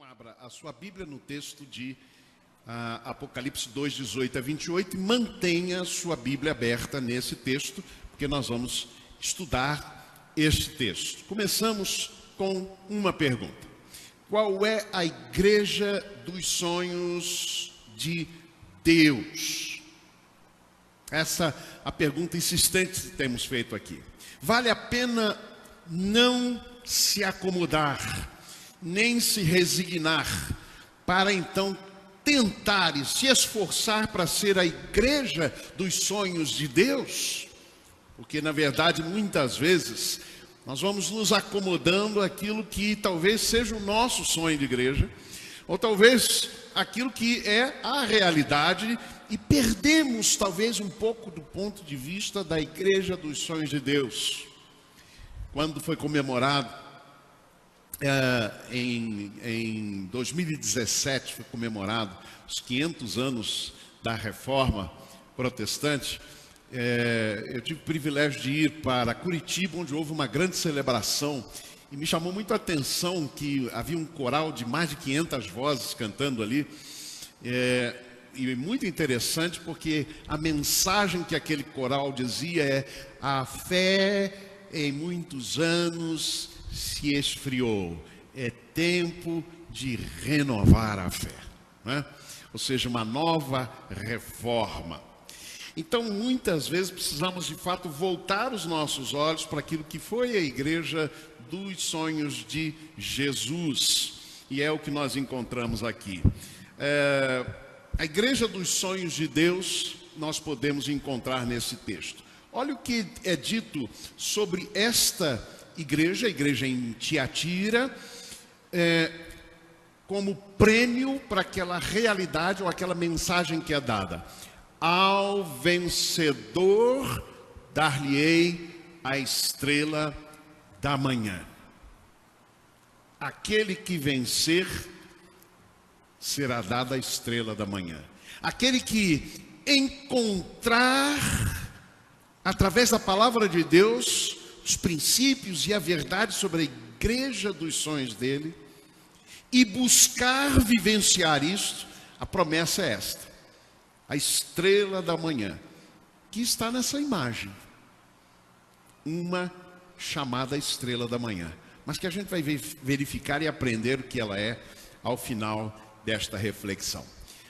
abra a sua Bíblia no texto de Apocalipse 2, 18 a 28 e mantenha a sua Bíblia aberta nesse texto, porque nós vamos estudar este texto. Começamos com uma pergunta: qual é a igreja dos sonhos de Deus? Essa é a pergunta insistente que temos feito aqui. Vale a pena não se acomodar, nem se resignar, para então tentar e se esforçar para ser a igreja dos sonhos de Deus? Porque na verdade muitas vezes nós vamos nos acomodando àquilo que talvez seja o nosso sonho de igreja, ou talvez aquilo que é a realidade, e perdemos talvez um pouco do ponto de vista da igreja dos sonhos de Deus. Quando foi comemorado em 2017, foi comemorado os 500 anos da Reforma Protestante. Eu tive o privilégio de ir para Curitiba, onde houve uma grande celebração, e me chamou muito a atenção que havia um coral de mais de 500 vozes cantando ali, e muito interessante porque a mensagem que aquele coral dizia é: a fé em muitos anos se esfriou, é tempo de renovar a fé, né? Ou seja, uma nova reforma. Então, muitas vezes precisamos de fato voltar os nossos olhos para aquilo que foi a igreja dos sonhos de Jesus, e é o que nós encontramos aqui. A igreja dos sonhos de Deus nós podemos encontrar nesse texto. Olha o que é dito sobre esta igreja, a igreja em Tiatira, como prêmio para aquela realidade ou aquela mensagem que é dada: ao vencedor dar-lhe-ei a estrela da manhã. Aquele que vencer será dada a estrela da manhã. Aquele que encontrar, através da palavra de Deus, os princípios e a verdade sobre a igreja dos sonhos dele, e buscar vivenciar isto, a promessa é esta: a estrela da manhã, que está nessa imagem, uma chamada estrela da manhã, mas que a gente vai verificar e aprender o que ela é ao final desta reflexão.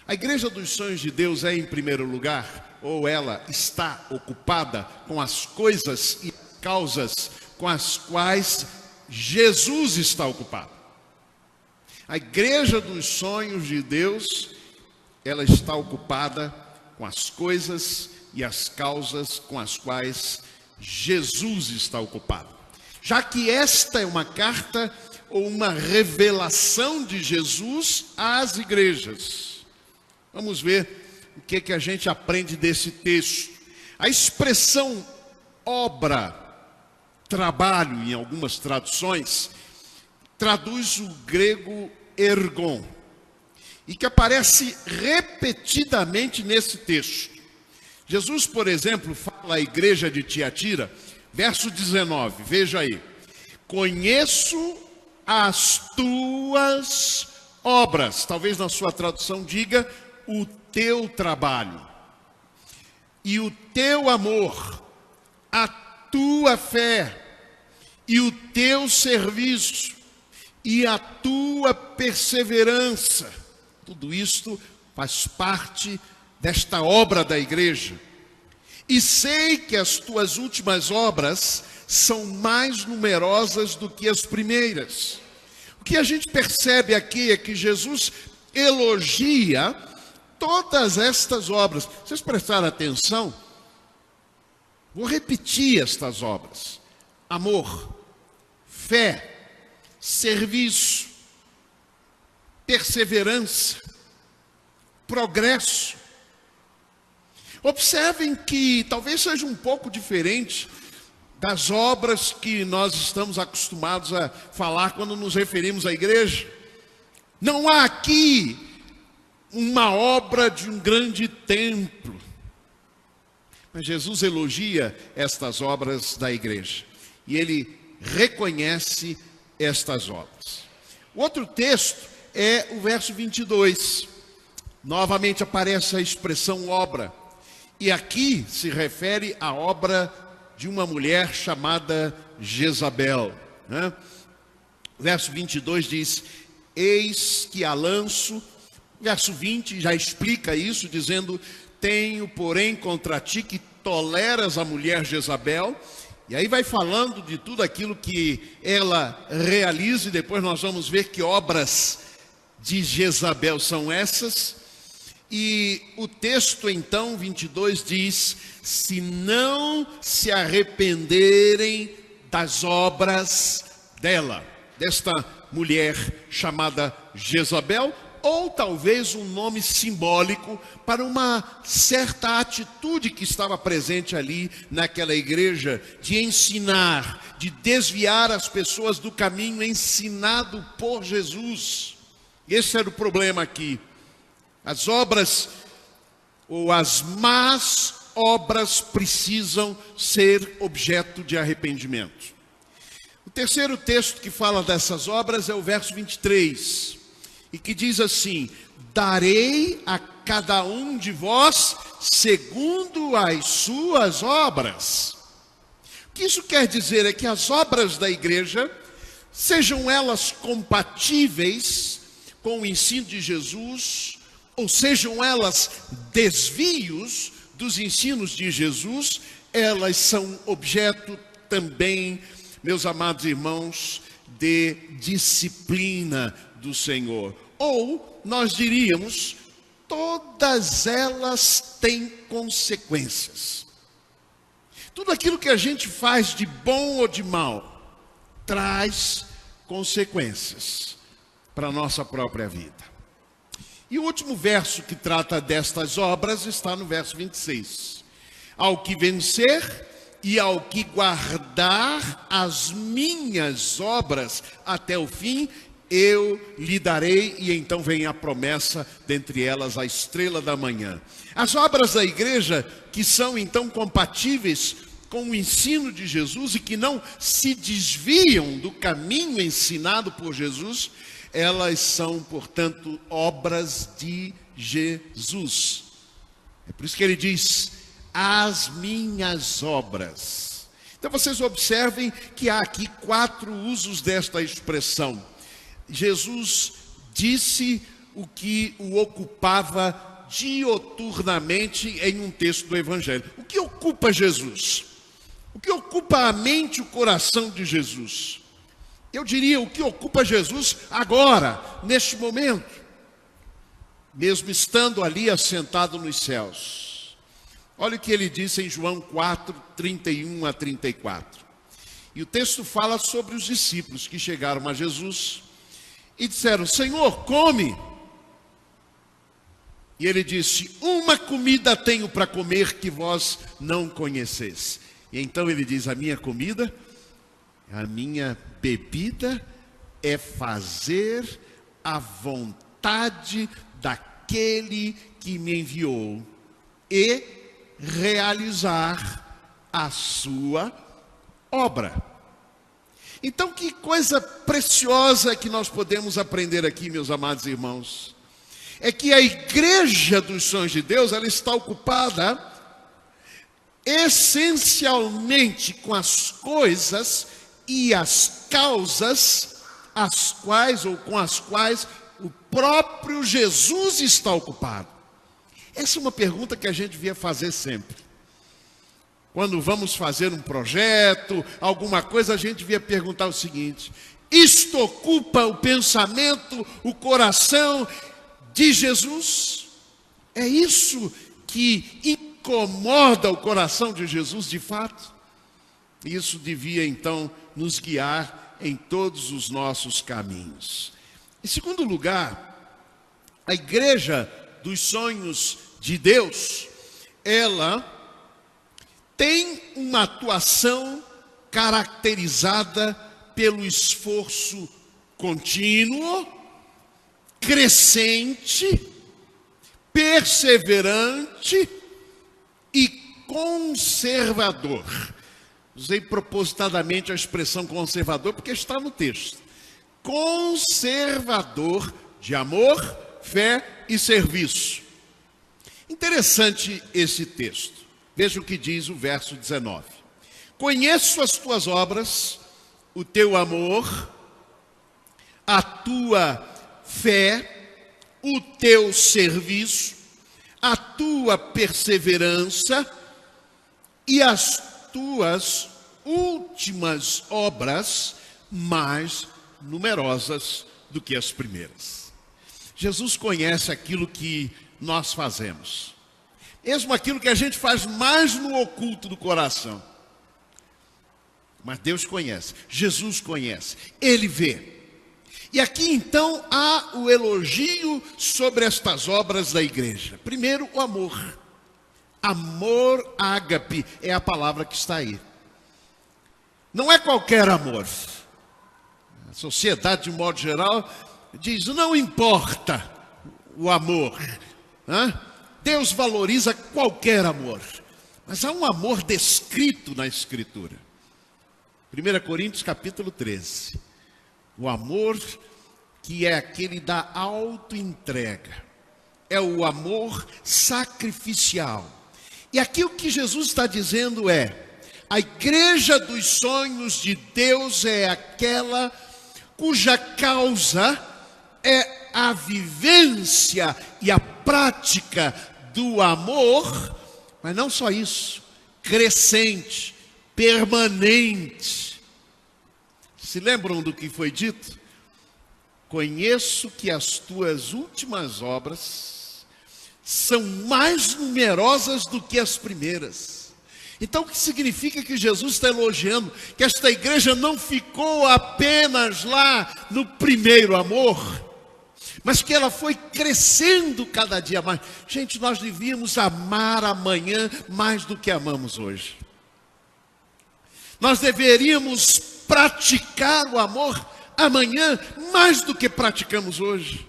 A igreja dos sonhos de Deus é, em primeiro lugar, ou ela está ocupada com as coisas e causas com as quais Jesus está ocupado. A igreja dos sonhos de Deus, ela está ocupada com as coisas e as causas com as quais Jesus está ocupado. Já que esta é uma carta ou uma revelação de Jesus às igrejas. Vamos ver o que a gente aprende desse texto. A expressão obra, trabalho, em algumas traduções, traduz o grego ergon, e que aparece repetidamente nesse texto. Jesus, por exemplo, fala à igreja de Tiatira, verso 19, veja aí: conheço as tuas obras. Talvez na sua tradução diga o teu trabalho, e o teu amor, a tua fé, e o teu serviço, e a tua perseverança. Tudo isto faz parte desta obra da igreja. E sei que as tuas últimas obras são mais numerosas do que as primeiras. O que a gente percebe aqui é que Jesus elogia todas estas obras. Vocês prestaram atenção? Vou repetir estas obras: amor, fé, serviço, perseverança, progresso. Observem que talvez seja um pouco diferente das obras que nós estamos acostumados a falar quando nos referimos à igreja. Não há aqui uma obra de um grande templo, mas Jesus elogia estas obras da igreja, e ele reconhece estas obras. O outro texto é o verso 22. Novamente aparece a expressão obra. E aqui se refere à obra de uma mulher chamada Jezabel, né? Verso 22 diz: eis que a lanço. Verso 20 já explica isso, dizendo: tenho, porém, contra ti que toleras a mulher Jezabel. E aí vai falando de tudo aquilo que ela realiza, e depois nós vamos ver que obras de Jezabel são essas. E o texto então, 22, diz: se não se arrependerem das obras dela, desta mulher chamada Jezabel, ou talvez um nome simbólico para uma certa atitude que estava presente ali naquela igreja, de ensinar, de desviar as pessoas do caminho ensinado por Jesus. Esse era o problema aqui. As obras, ou as más obras, precisam ser objeto de arrependimento. O terceiro texto que fala dessas obras é o verso 23, e que diz assim: darei a cada um de vós segundo as suas obras. O que isso quer dizer é que as obras da igreja, sejam elas compatíveis com o ensino de Jesus, ou sejam elas desvios dos ensinos de Jesus, elas são objeto também, meus amados irmãos, de disciplina do Senhor. Ou nós diríamos, todas elas têm consequências. Tudo aquilo que a gente faz de bom ou de mal traz consequências para a nossa própria vida. E o último verso que trata destas obras está no verso 26. Ao que vencer e ao que guardar as minhas obras até o fim, eu lhe darei. E então vem a promessa, dentre elas a estrela da manhã. As obras da igreja que são então compatíveis com o ensino de Jesus e que não se desviam do caminho ensinado por Jesus, elas são, portanto, obras de Jesus. É por isso que ele diz: as minhas obras. Então vocês observem que há aqui 4 usos desta expressão. Jesus disse o que o ocupava dioturnamente em um texto do Evangelho. O que ocupa Jesus? O que ocupa a mente e o coração de Jesus? Eu diria, o que ocupa Jesus agora, neste momento, mesmo estando ali assentado nos céus. Olha o que ele disse em João 4, 31 a 34. E o texto fala sobre os discípulos que chegaram a Jesus e disseram: Senhor, come. E ele disse: uma comida tenho para comer que vós não conheceis. E então ele diz: a minha comida, a minha bebida é fazer a vontade daquele que me enviou e realizar a sua obra. Então, que coisa preciosa que nós podemos aprender aqui, meus amados irmãos, é que a igreja dos sonhos de Deus, ela está ocupada essencialmente com as coisas e as causas as quais, ou com as quais, o próprio Jesus está ocupado. Essa é uma pergunta que a gente devia fazer sempre. Quando vamos fazer um projeto, alguma coisa, a gente devia perguntar o seguinte: isto ocupa o pensamento, o coração de Jesus? É isso que incomoda o coração de Jesus de fato? Isso devia então nos guiar em todos os nossos caminhos. Em segundo lugar, a igreja dos sonhos de Deus, ela tem uma atuação caracterizada pelo esforço contínuo, crescente, perseverante e conservador. Usei propositadamente a expressão conservador porque está no texto. Conservador de amor, fé e serviço. Interessante esse texto. Veja o que diz o verso 19. Conheço as tuas obras, o teu amor, a tua fé, o teu serviço, a tua perseverança e as tuas últimas obras mais numerosas do que as primeiras. Jesus conhece aquilo que nós fazemos, mesmo aquilo que a gente faz mais no oculto do coração. Mas Deus conhece, Jesus conhece, Ele vê. E aqui então há o elogio sobre estas obras da igreja. Primeiro, o amor. Amor ágape é a palavra que está aí. Não é qualquer amor. A sociedade, de modo geral, diz, não importa o amor. Deus valoriza qualquer amor. Mas há um amor descrito na Escritura. 1 Coríntios capítulo 13. O amor que é aquele da autoentrega. É o amor sacrificial. E aqui o que Jesus está dizendo é, a igreja dos sonhos de Deus é aquela cuja causa é a vivência e a prática do amor, mas não só isso, crescente, permanente. Se lembram do que foi dito? Conheço que as tuas últimas obras são mais numerosas do que as primeiras. Então o que significa que Jesus está elogiando? Que esta igreja não ficou apenas lá no primeiro amor, mas que ela foi crescendo cada dia mais. Gente, nós devíamos amar amanhã mais do que amamos hoje. Nós deveríamos praticar o amor amanhã mais do que praticamos hoje.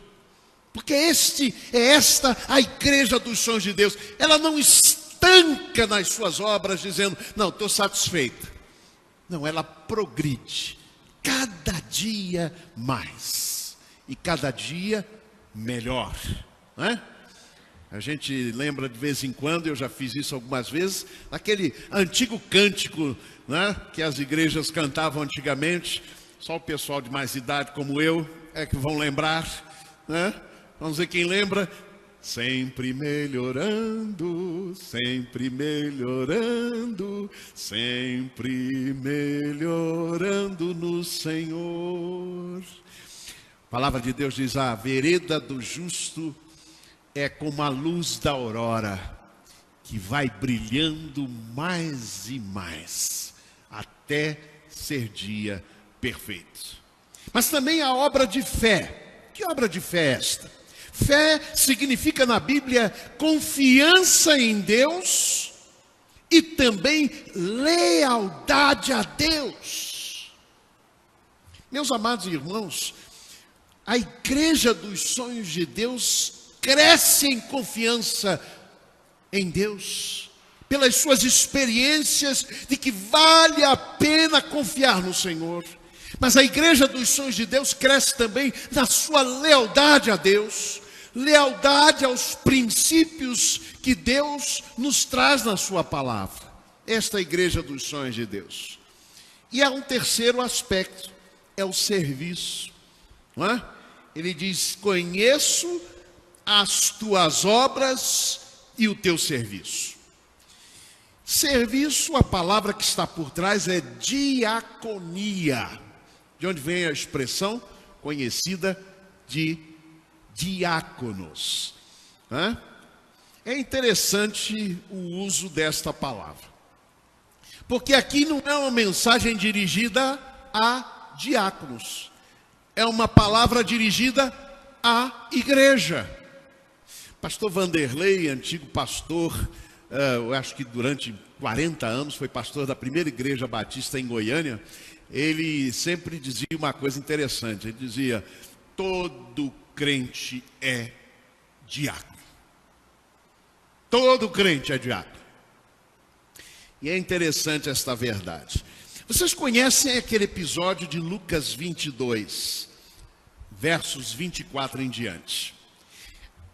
Porque esta a igreja dos sonhos de Deus. Ela não estanca nas suas obras dizendo, não, estou satisfeita. Não, ela progride cada dia mais e cada dia melhor, não é? A gente lembra de vez em quando, eu já fiz isso algumas vezes, aquele antigo cântico, né, que as igrejas cantavam antigamente. Só o pessoal de mais idade como eu é que vão lembrar, né? Vamos ver quem lembra. Sempre melhorando, sempre melhorando, sempre melhorando no Senhor. A palavra de Deus diz, a vereda do justo é como a luz da aurora, que vai brilhando mais e mais, até ser dia perfeito. Mas também a obra de fé. Que obra de fé é esta? Fé significa na Bíblia confiança em Deus e também lealdade a Deus. Meus amados irmãos, a igreja dos sonhos de Deus cresce em confiança em Deus, pelas suas experiências de que vale a pena confiar no Senhor. Mas a igreja dos sonhos de Deus cresce também na sua lealdade a Deus, lealdade aos princípios que Deus nos traz na sua palavra. Esta é a igreja dos sonhos de Deus. E há um terceiro aspecto, é o serviço, não é? Ele diz, conheço as tuas obras e o teu serviço. Serviço, a palavra que está por trás é diaconia, de onde vem a expressão conhecida de diáconos. É interessante o uso desta palavra, porque aqui não é uma mensagem dirigida a diáconos, é uma palavra dirigida à igreja. Pastor Vanderlei, antigo pastor, eu acho que durante 40 anos foi pastor da primeira igreja batista em Goiânia. Ele sempre dizia uma coisa interessante. Ele dizia, todo crente é diácono. Todo crente é diácono. E é interessante esta verdade. Vocês conhecem aquele episódio de Lucas 22, versos 24 em diante.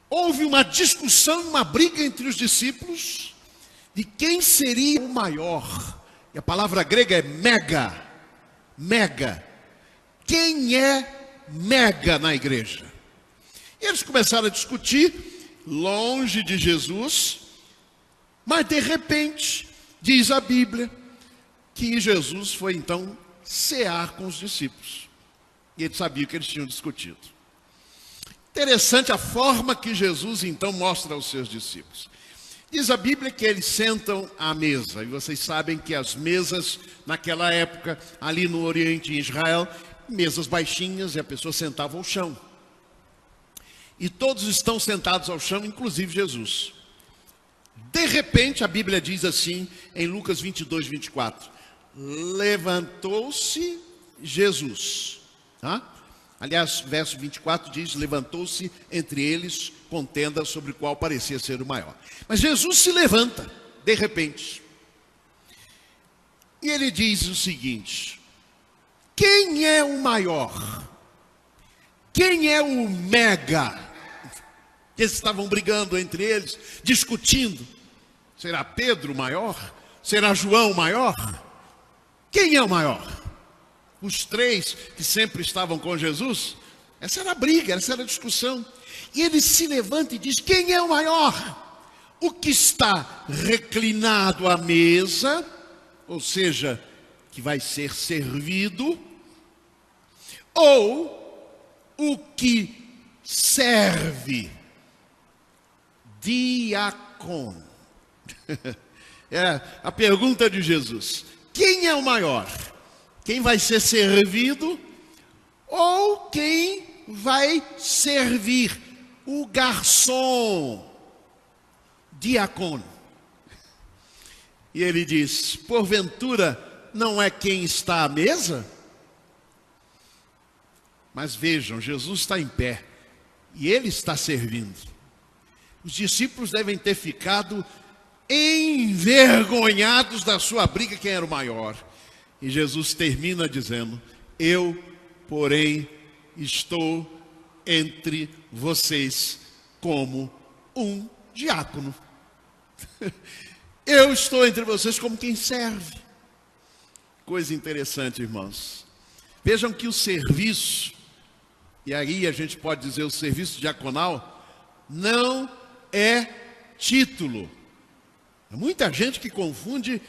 Houve uma discussão, uma briga entre os discípulos de quem seria o maior. E a palavra grega é mega. Mega. Quem é mega na igreja? E eles começaram a discutir, longe de Jesus, mas de repente, diz a Bíblia, que Jesus foi então cear com os discípulos. E ele sabia o que eles tinham discutido. Interessante a forma que Jesus então mostra aos seus discípulos. Diz a Bíblia que eles sentam à mesa. E vocês sabem que as mesas naquela época, ali no Oriente, em Israel, mesas baixinhas e a pessoa sentava ao chão. E todos estão sentados ao chão, inclusive Jesus. De repente, a Bíblia diz assim, em Lucas 22, 24. Levantou-se Jesus. Tá? Aliás, verso 24 diz, levantou-se entre eles contenda sobre o qual parecia ser o maior. Mas Jesus se levanta, de repente. E ele diz o seguinte, quem é o maior? Quem é o mega? Eles estavam brigando entre eles, discutindo. Será Pedro o maior? Será João o maior? Quem é o maior? Os três que sempre estavam com Jesus? Essa era a briga, essa era a discussão. E ele se levanta e diz, quem é o maior? O que está reclinado à mesa, ou seja, que vai ser servido, ou o que serve? Diácono. É a pergunta de Jesus. Quem é o maior? Quem vai ser servido ou quem vai servir? O garçom, diácono. E ele diz, porventura não é quem está à mesa? Mas vejam, Jesus está em pé e ele está servindo. Os discípulos devem ter ficado envergonhados da sua briga, quem era o maior. E Jesus termina dizendo, eu, porém, estou entre vocês como um diácono. Eu estou entre vocês como quem serve. Coisa interessante, irmãos. Vejam que o serviço, e aí a gente pode dizer o serviço diaconal, não é título. Muita gente que confunde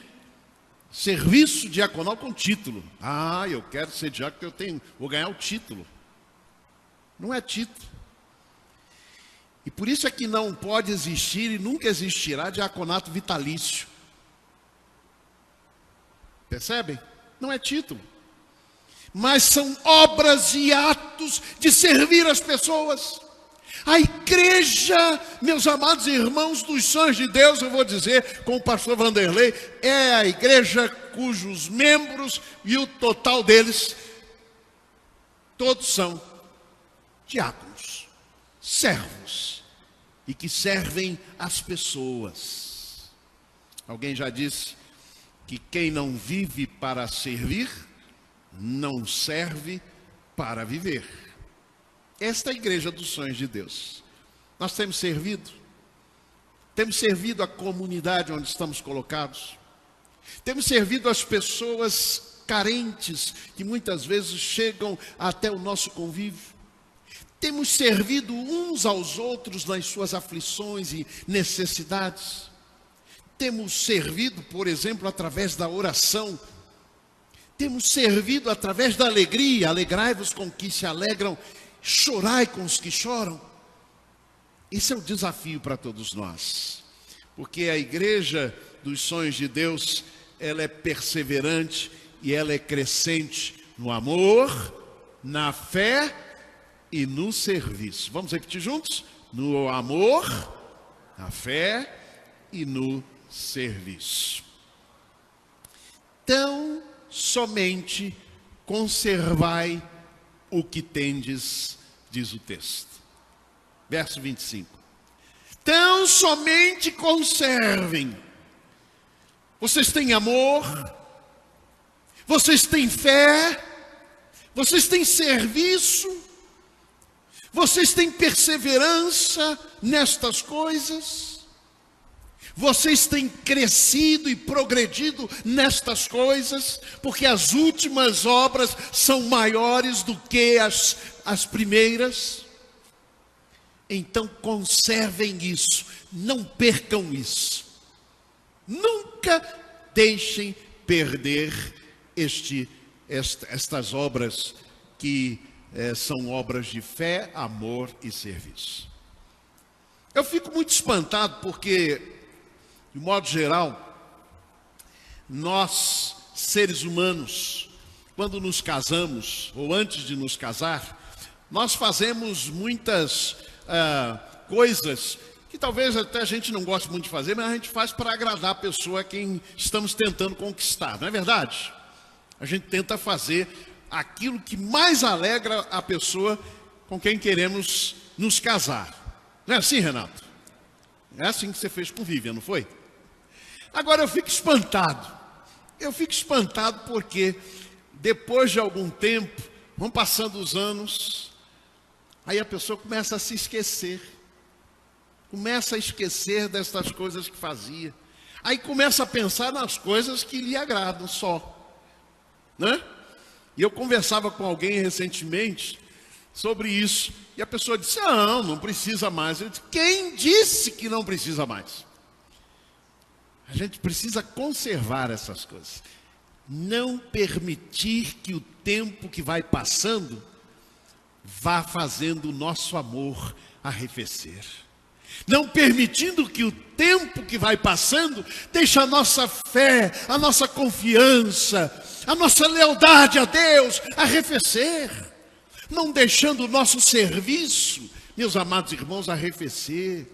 serviço diaconal com título. Ah, eu quero ser diácono porque vou ganhar o título. Não é título. E por isso é que não pode existir e nunca existirá diaconato vitalício. Percebem? Não é título. Mas são obras e atos de servir as pessoas. A igreja, meus amados irmãos dos sonhos de Deus, eu vou dizer com o pastor Vanderlei, é a igreja cujos membros e o total deles, todos são diáconos, servos, e que servem as pessoas. Alguém já disse que quem não vive para servir, não serve para viver. Esta é a igreja dos sonhos de Deus. Nós temos servido a comunidade onde estamos colocados, temos servido as pessoas carentes que muitas vezes chegam até o nosso convívio, temos servido uns aos outros nas suas aflições e necessidades, temos servido, por exemplo, através da oração, temos servido através da alegria, alegrai-vos com que se alegram, chorai com os que choram. Esse é o desafio para todos nós, porque a igreja dos sonhos de Deus, ela é perseverante e ela é crescente no amor, na fé e no serviço. Vamos repetir juntos? No amor, na fé e no serviço. Então, somente conservai o que tendes, diz o texto. Verso 25. Então somente conservem. Vocês têm amor, vocês têm fé, vocês têm serviço, Vocês têm perseverança nestas coisas? Vocês têm crescido e progredido nestas coisas? Porque as últimas obras são maiores do que as primeiras. Então conservem isso, não percam isso. Nunca deixem perder estas obras que são obras de fé, amor e serviço. Eu fico muito espantado porque, de modo geral, nós, seres humanos, quando nos casamos, ou antes de nos casar, nós fazemos muitas coisas que talvez até a gente não goste muito de fazer, mas a gente faz para agradar a pessoa a quem estamos tentando conquistar, não é verdade? A gente tenta fazer aquilo que mais alegra a pessoa com quem queremos nos casar. Não é assim, Renato? É assim que você fez com Vivian, não foi? Agora eu fico espantado. Eu fico espantado porque depois de algum tempo, vão passando os anos, aí a pessoa começa a se esquecer. Começa a esquecer destas coisas que fazia. Aí começa a pensar nas coisas que lhe agradam só. Né? E eu conversava com alguém recentemente sobre isso. E a pessoa disse, não precisa mais. Eu disse, quem disse que não precisa mais? A gente precisa conservar essas coisas. Não permitir que o tempo que vai passando vá fazendo o nosso amor arrefecer. Não permitindo que o tempo que vai passando deixe a nossa fé, a nossa confiança, a nossa lealdade a Deus arrefecer. Não deixando o nosso serviço, meus amados irmãos, arrefecer.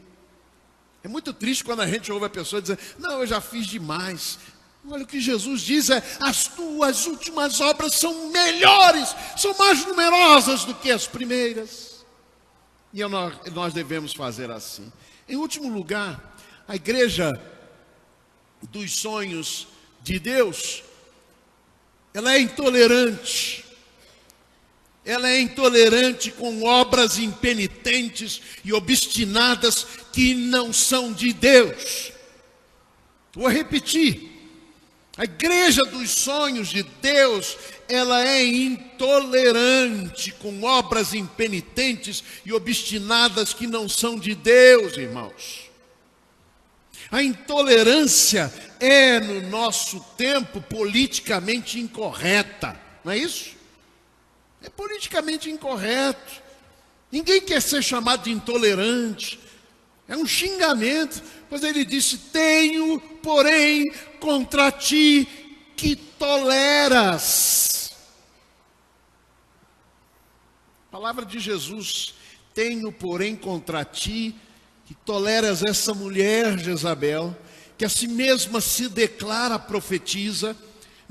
É muito triste quando a gente ouve a pessoa dizer, não, eu já fiz demais. Olha o que Jesus diz, as tuas últimas obras são melhores, são mais numerosas do que as primeiras. E nós devemos fazer assim. Em último lugar, a igreja dos sonhos de Deus, ela é intolerante. Ela é intolerante com obras impenitentes e obstinadas que não são de Deus. Vou repetir. A igreja dos sonhos de Deus, ela é intolerante com obras impenitentes e obstinadas que não são de Deus, irmãos. A intolerância é, no nosso tempo, politicamente incorreta, não é isso? É politicamente incorreto. Ninguém quer ser chamado de intolerante. É um xingamento. Pois ele disse, tenho, porém, contra ti que toleras. A palavra de Jesus, tenho, porém, contra ti que toleras essa mulher, Jezabel, que a si mesma se declara profetisa,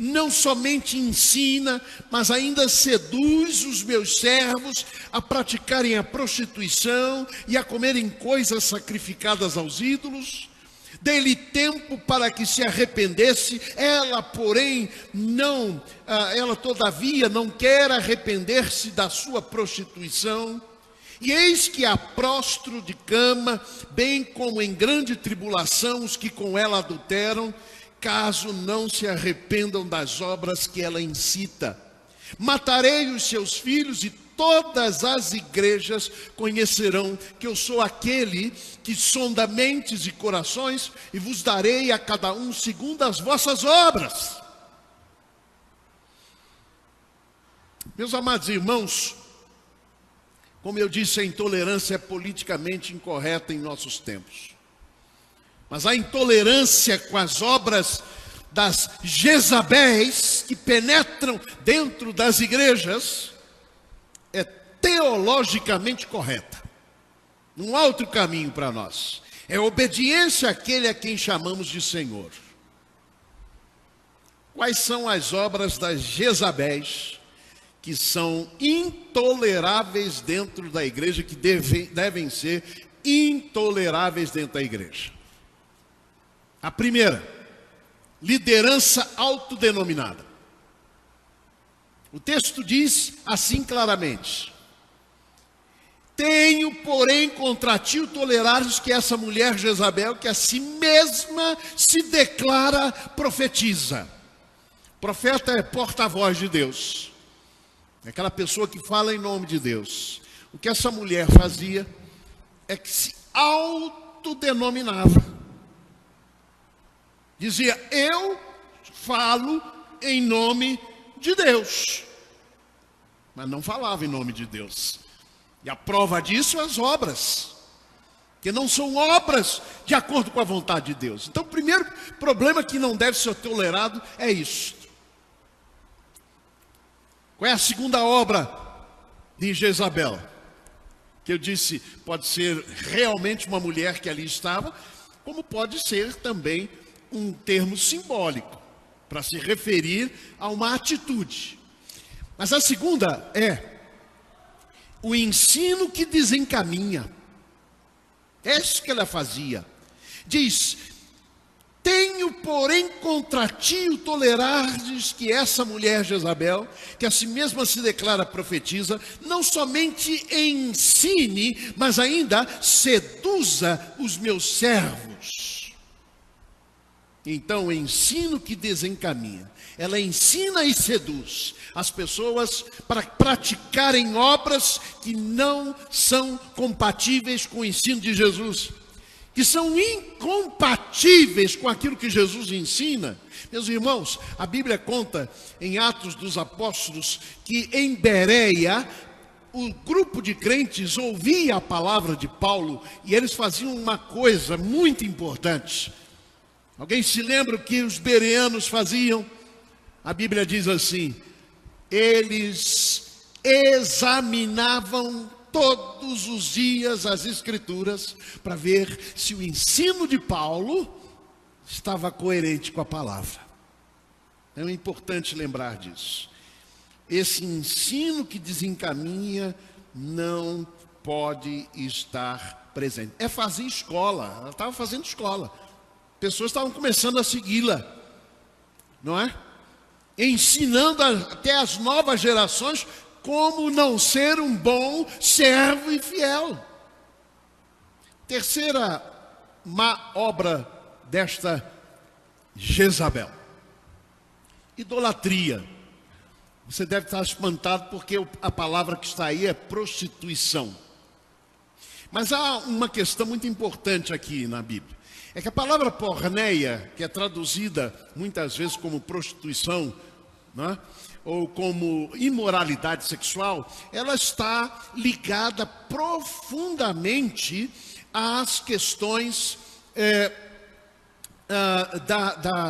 não somente ensina, mas ainda seduz os meus servos a praticarem a prostituição e a comerem coisas sacrificadas aos ídolos. Dei-lhe tempo para que se arrependesse, ela todavia não quer arrepender-se da sua prostituição. E eis que a prostro de cama, bem como em grande tribulação os que com ela adulteram, caso não se arrependam das obras que ela incita. Matarei os seus filhos e todas as igrejas conhecerão que eu sou aquele que sonda mentes e corações e vos darei a cada um segundo as vossas obras. Meus amados irmãos, como eu disse, a intolerância é politicamente incorreta em nossos tempos. Mas a intolerância com as obras das Jezabéis que penetram dentro das igrejas é teologicamente correta. Não há outro caminho para nós. É obediência àquele a quem chamamos de Senhor. Quais são as obras das Jezabéis que são intoleráveis dentro da igreja, que devem ser intoleráveis dentro da igreja? A primeira, liderança autodenominada. O texto diz assim claramente: Tenho, porém, contra ti o tolerares que essa mulher Jezabel, que a si mesma se declara profetiza. Profeta é porta-voz de Deus. É aquela pessoa que fala em nome de Deus. O que essa mulher fazia é que se autodenominava. Dizia, eu falo em nome de Deus. Mas não falava em nome de Deus. E a prova disso é as obras, que não são obras de acordo com a vontade de Deus. Então, o primeiro problema que não deve ser tolerado é isso. Qual é a segunda obra de Jezabel? Que eu disse, pode ser realmente uma mulher que ali estava, como pode ser também um termo simbólico, para se referir a uma atitude. Mas a segunda é o ensino que desencaminha. É isso que ela fazia. Diz, tenho, porém, contra ti o tolerares que essa mulher Jezabel, que a si mesma se declara profetiza, não somente ensine, mas ainda seduza os meus servos. Então, o ensino que desencaminha. Ela ensina e seduz as pessoas para praticarem obras que não são compatíveis com o ensino de Jesus, que são incompatíveis com aquilo que Jesus ensina. Meus irmãos, a Bíblia conta em Atos dos Apóstolos que em Bereia o grupo de crentes ouvia a palavra de Paulo e eles faziam uma coisa muito importante. Alguém se lembra o que os bereanos faziam? A Bíblia diz assim, eles examinavam todos os dias as Escrituras para ver se o ensino de Paulo estava coerente com a palavra. É importante lembrar disso. Esse ensino que desencaminha não pode estar presente. É fazer escola, ela estava fazendo escola. Pessoas estavam começando a segui-la, não é? Ensinando até as novas gerações como não ser um bom servo e fiel. Terceira má obra desta Jezabel. Idolatria. Você deve estar espantado porque a palavra que está aí é prostituição. Mas há uma questão muito importante aqui na Bíblia. É que a palavra porneia, que é traduzida muitas vezes como prostituição, não é? Ou como imoralidade sexual, ela está ligada profundamente às questões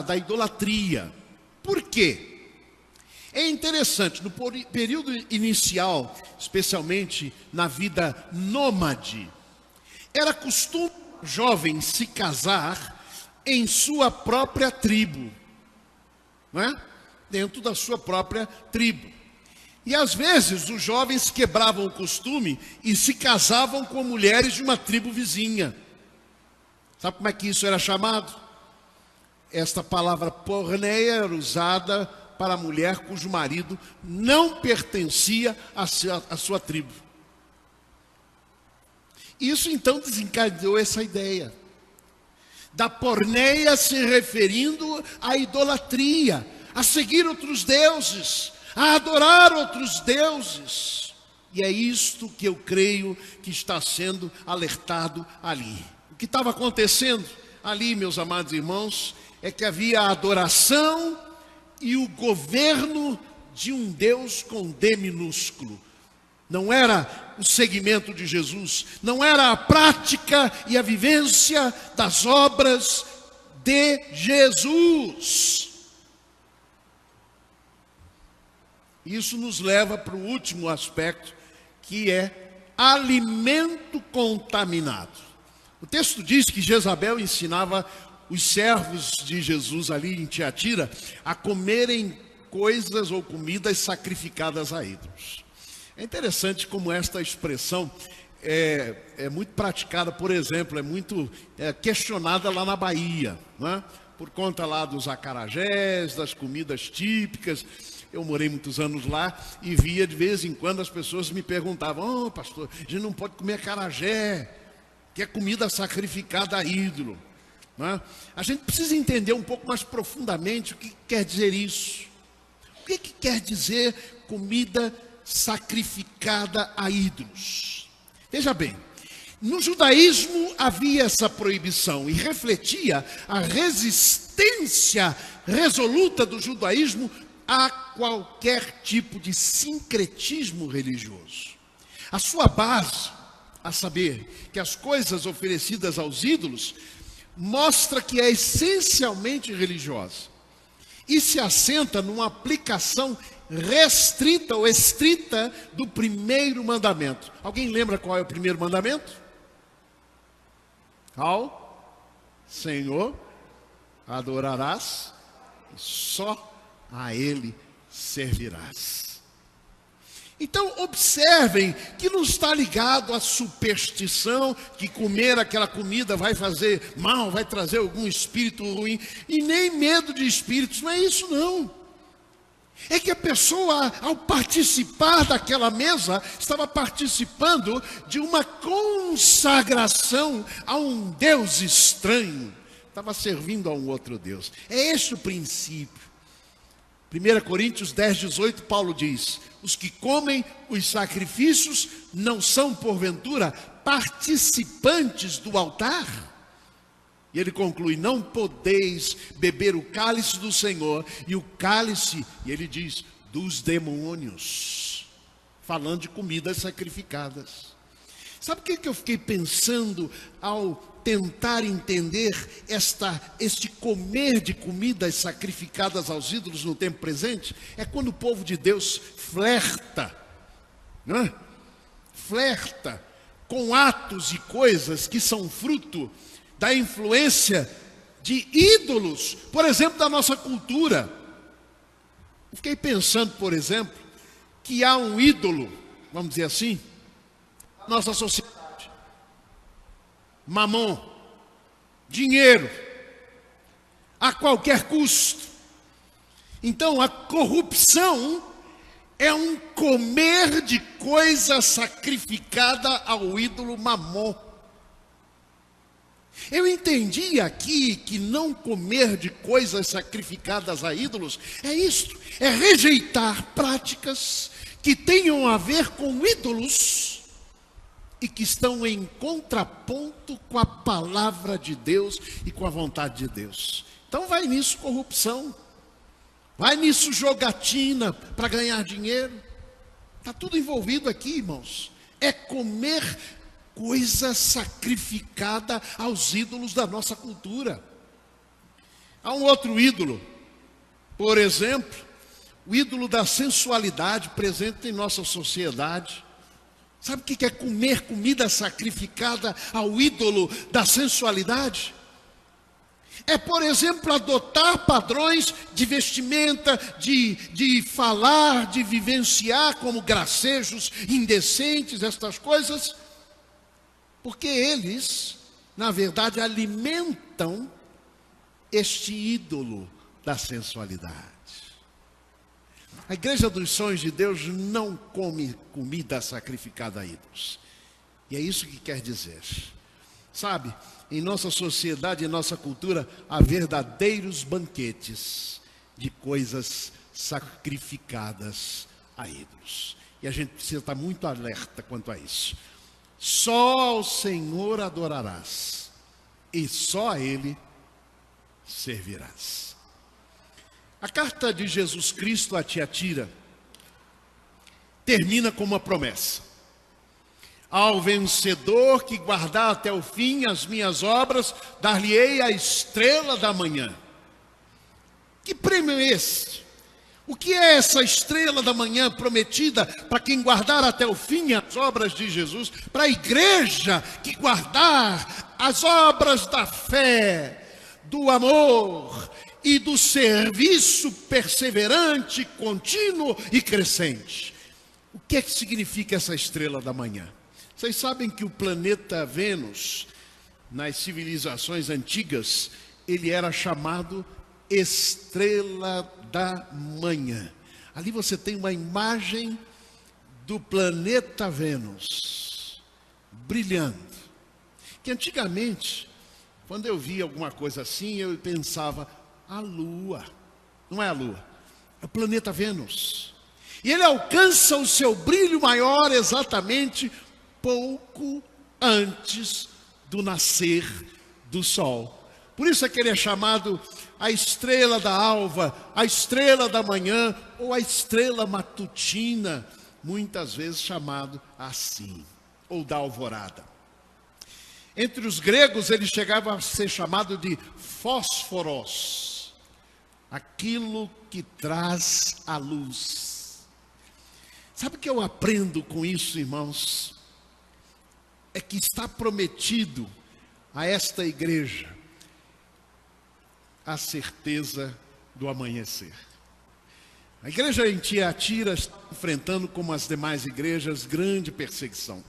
da idolatria. Por quê? É interessante, no período inicial, especialmente na vida nômade, era costume jovem se casar em sua própria tribo, não é? Dentro da sua própria tribo. E às vezes os jovens quebravam o costume e se casavam com mulheres de uma tribo vizinha. Sabe como é que isso era chamado? Esta palavra porneia era usada para a mulher cujo marido não pertencia à sua tribo. Isso então desencadeou essa ideia da porneia se referindo à idolatria, a seguir outros deuses, a adorar outros deuses. E é isto que eu creio que está sendo alertado ali. O que estava acontecendo ali, meus amados irmãos, é que havia a adoração e o governo de um Deus com D minúsculo. Não era o seguimento de Jesus, não era a prática e a vivência das obras de Jesus. Isso nos leva para o último aspecto, que é alimento contaminado. O texto diz que Jezabel ensinava os servos de Jesus ali em Tiatira a comerem coisas ou comidas sacrificadas a ídolos. É interessante como esta expressão é muito praticada, por exemplo, é muito questionada lá na Bahia, não é? por conta lá dos acarajés, das comidas típicas. Eu morei muitos anos lá e via de vez em quando as pessoas me perguntavam: "Oh, pastor, a gente não pode comer acarajé, que é comida sacrificada a ídolo." Não é? A gente precisa entender um pouco mais profundamente o que quer dizer isso. O que quer dizer comida sacrificada a ídolos? Veja bem, no judaísmo havia essa proibição e refletia a resistência resoluta do judaísmo a qualquer tipo de sincretismo religioso. A sua base, a saber, que as coisas oferecidas aos ídolos, mostra que é essencialmente religiosa e se assenta numa aplicação restrita ou estrita do primeiro mandamento. Alguém lembra qual é o primeiro mandamento? Ao Senhor adorarás e só a Ele servirás. Então observem que não está ligado à superstição, que comer aquela comida vai fazer mal, vai trazer algum espírito ruim, e nem medo de espíritos, não é isso não. É que a pessoa, ao participar daquela mesa, estava participando de uma consagração a um Deus estranho, estava servindo a um outro Deus. É esse o princípio. 1 Coríntios 10:18, Paulo diz: os que comem os sacrifícios não são, porventura, participantes do altar? E ele conclui: não podeis beber o cálice do Senhor e o cálice, e ele diz, dos demônios, falando de comidas sacrificadas. Sabe o que eu fiquei pensando ao tentar entender este comer de comidas sacrificadas aos ídolos no tempo presente? É quando o povo de Deus flerta, não é? Flerta com atos e coisas que são fruto da influência de ídolos, por exemplo, da nossa cultura. Eu fiquei pensando, por exemplo, que há um ídolo, vamos dizer assim, na nossa sociedade: mamon, dinheiro, a qualquer custo. Então a corrupção é um comer de coisa sacrificada ao ídolo mamon. Eu entendi aqui que não comer de coisas sacrificadas a ídolos é isto: é rejeitar práticas que tenham a ver com ídolos e que estão em contraponto com a palavra de Deus e com a vontade de Deus. Então vai nisso corrupção, vai nisso jogatina para ganhar dinheiro. Está tudo envolvido aqui, irmãos. É comer coisa sacrificada aos ídolos da nossa cultura. Há um outro ídolo, por exemplo, o ídolo da sensualidade presente em nossa sociedade. Sabe o que é comer comida sacrificada ao ídolo da sensualidade? É, por exemplo, adotar padrões de vestimenta, de falar, de vivenciar como gracejos indecentes, estas coisas, porque eles, na verdade, alimentam este ídolo da sensualidade. A Igreja dos Sonhos de Deus não come comida sacrificada a ídolos. E é isso que quer dizer. Sabe, em nossa sociedade, em nossa cultura, há verdadeiros banquetes de coisas sacrificadas a ídolos. E a gente precisa estar muito alerta quanto a isso. Só ao Senhor adorarás, e só a Ele servirás. A carta de Jesus Cristo a Tiatira termina com uma promessa: ao vencedor que guardar até o fim as minhas obras, dar-lhe-ei a estrela da manhã. Que prêmio é esse? O que é essa estrela da manhã prometida para quem guardar até o fim as obras de Jesus? Para a igreja que guardar as obras da fé, do amor e do serviço perseverante, contínuo e crescente. O que é que significa essa estrela da manhã? Vocês sabem que o planeta Vênus, nas civilizações antigas, ele era chamado estrela da manhã. Ali você tem uma imagem do planeta Vênus, brilhando. Que antigamente, quando eu via alguma coisa assim, eu pensava, a Lua. Não é a Lua, é o planeta Vênus. E ele alcança o seu brilho maior exatamente pouco antes do nascer do sol. Por isso é que ele é chamado a estrela da alva, a estrela da manhã ou a estrela matutina, muitas vezes chamado assim, ou da alvorada. Entre os gregos ele chegava a ser chamado de fósforos, aquilo que traz a luz. Sabe o que eu aprendo com isso, irmãos? É que está prometido a esta igreja a certeza do amanhecer. A igreja em Tiatira está enfrentando, como as demais igrejas, grande perseguição.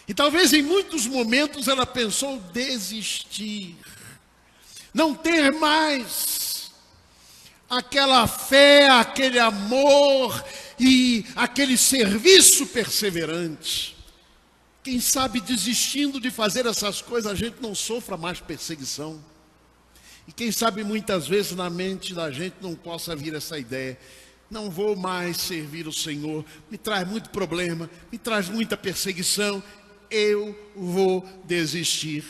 E talvez em muitos momentos ela pensou desistir, não ter mais aquela fé, aquele amor e aquele serviço perseverante. Quem sabe desistindo de fazer essas coisas a gente não sofra mais perseguição. E quem sabe muitas vezes na mente da gente não possa vir essa ideia, não vou mais servir o Senhor, me traz muito problema, me traz muita perseguição, eu vou desistir.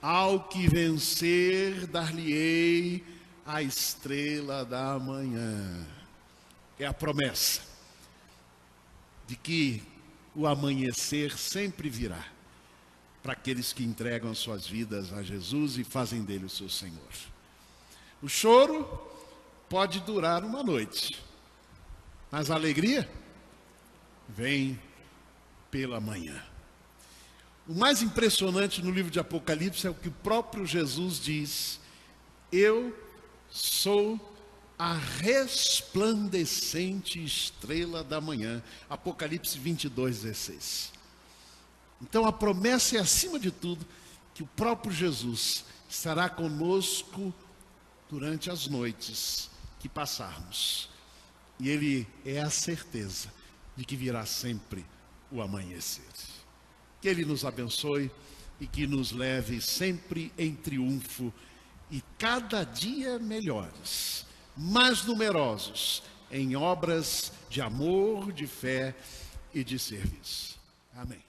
Ao que vencer, dar-lhe-ei a estrela da manhã. É a promessa de que o amanhecer sempre virá para aqueles que entregam suas vidas a Jesus e fazem dele o seu Senhor. O choro pode durar uma noite, mas a alegria vem pela manhã. O mais impressionante no livro de Apocalipse é o que o próprio Jesus diz: eu sou a resplandecente estrela da manhã. Apocalipse 22:16. Então a promessa é, acima de tudo, que o próprio Jesus estará conosco durante as noites que passarmos. E Ele é a certeza de que virá sempre o amanhecer. Que Ele nos abençoe e que nos leve sempre em triunfo e cada dia melhores, mais numerosos em obras de amor, de fé e de serviço. Amém.